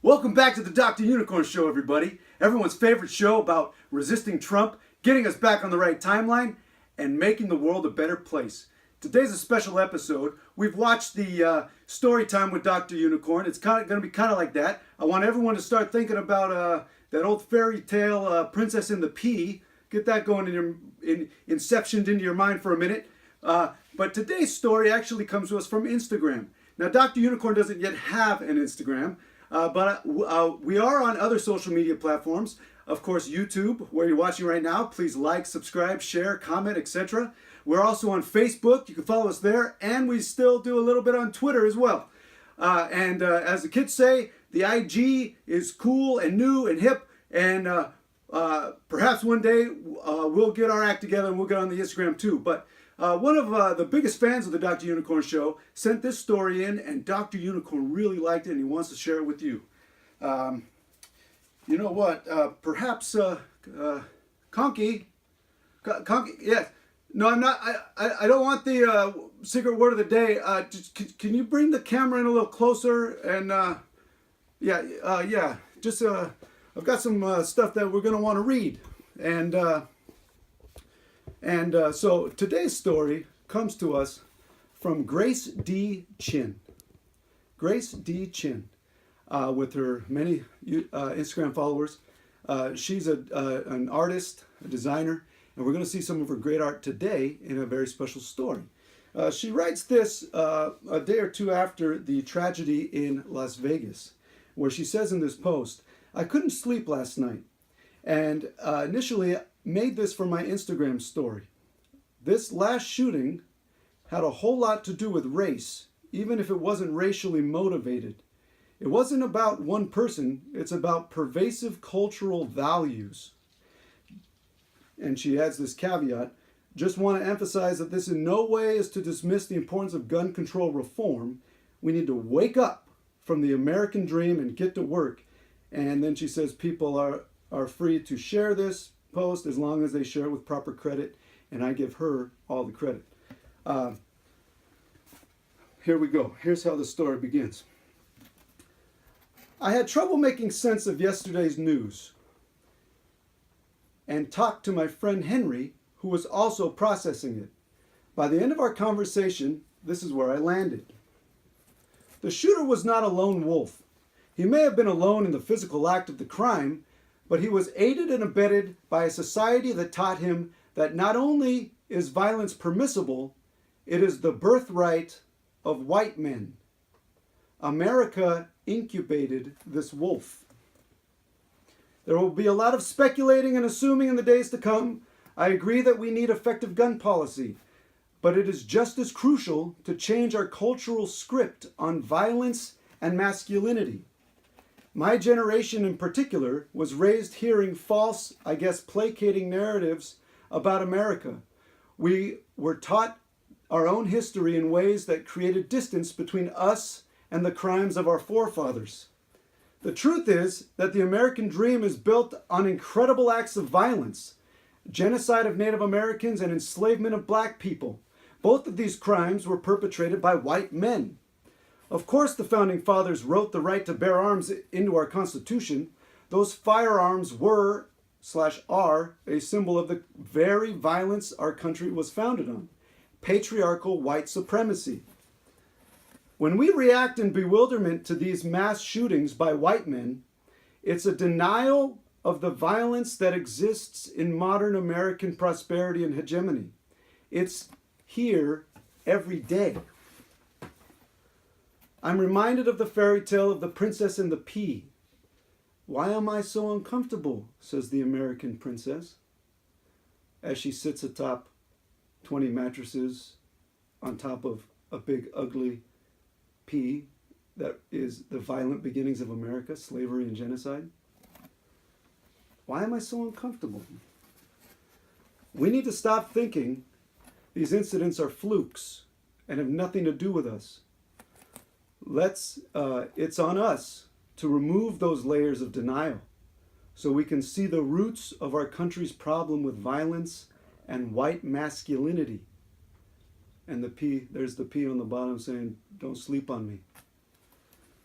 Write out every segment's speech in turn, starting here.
Welcome back to the Dr. Unicorn Show, everybody. Everyone's favorite show about resisting Trump, getting us back on the right timeline, and making the world a better place. Today's a special episode. We've watched the story time with Dr. Unicorn. It's going to be kind of like that. I want everyone to start thinking about that old fairy tale, Princess and the Pea. Get that going inceptioned into your mind for a minute. But today's story actually comes to us from Instagram. Now, Dr. Unicorn doesn't yet have an Instagram. But we are on other social media platforms. Of course, YouTube, where you're watching right now. Please like, subscribe, share, comment, etc. We're also on Facebook. You can follow us there. And we still do a little bit on Twitter as well. And as the kids say, the IG is cool and new and hip. And perhaps one day we'll get our act together and we'll get on the Instagram too. But one of the biggest fans of the Dr. Unicorn Show sent this story in, and Dr. Unicorn really liked it, and he wants to share it with you. You know what? Perhaps Conky, yes. No, I'm not. I don't want the secret word of the day. Can you bring the camera in a little closer? And yeah. Just I've got some stuff that we're gonna want to read, and so today's story comes to us from Grace D. Chin. Grace D. Chin, with her many Instagram followers. She's an artist, a designer, and we're going to see some of her great art today in a very special story. She writes this a day or two after the tragedy in Las Vegas, where she says in this post, "I couldn't sleep last night, and initially made this for my Instagram story. This last shooting had a whole lot to do with race, even if it wasn't racially motivated. It wasn't about one person, it's about pervasive cultural values." And she adds this caveat, "Just want to emphasize that this in no way is to dismiss the importance of gun control reform. We need to wake up from the American dream and get to work." And then she says people are free to share this post as long as they share it with proper credit, and I give her all the credit. Here we go. Here's how the story begins. "I had trouble making sense of yesterday's news and talked to my friend Henry, who was also processing it. By the end of our conversation, this is where I landed. The shooter was not a lone wolf. He may have been alone in the physical act of the crime, but he was aided and abetted by a society that taught him that not only is violence permissible, it is the birthright of white men. America incubated this wolf. There will be a lot of speculating and assuming in the days to come. I agree that we need effective gun policy, but it is just as crucial to change our cultural script on violence and masculinity. My generation in particular was raised hearing false, placating narratives about America. We were taught our own history in ways that created distance between us and the crimes of our forefathers. The truth is that the American dream is built on incredible acts of violence, genocide of Native Americans and enslavement of black people. Both of these crimes were perpetrated by white men. Of course, the Founding Fathers wrote the right to bear arms into our Constitution. Those firearms were/are a symbol of the very violence our country was founded on, patriarchal white supremacy. When we react in bewilderment to these mass shootings by white men, it's a denial of the violence that exists in modern American prosperity and hegemony. It's here every day. I'm reminded of the fairy tale of the Princess and the Pea. Why am I so uncomfortable, says the American princess, as she sits atop 20 mattresses on top of a big ugly pea that is the violent beginnings of America, slavery and genocide. Why am I so uncomfortable? We need to stop thinking these incidents are flukes and have nothing to do with us. It's on us to remove those layers of denial so we can see the roots of our country's problem with violence and white masculinity. And there's the P on the bottom saying, "Don't sleep on me.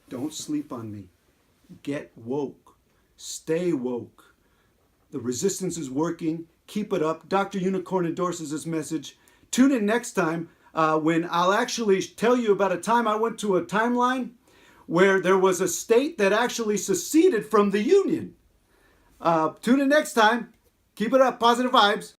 Don't sleep on me." Get woke. Stay woke. The resistance is working. Keep it up. Dr. Unicorn endorses this message. Tune in next time when I'll actually tell you about a time I went to a timeline where there was a state that actually seceded from the Union. Tune in next time. Keep it up. Positive vibes.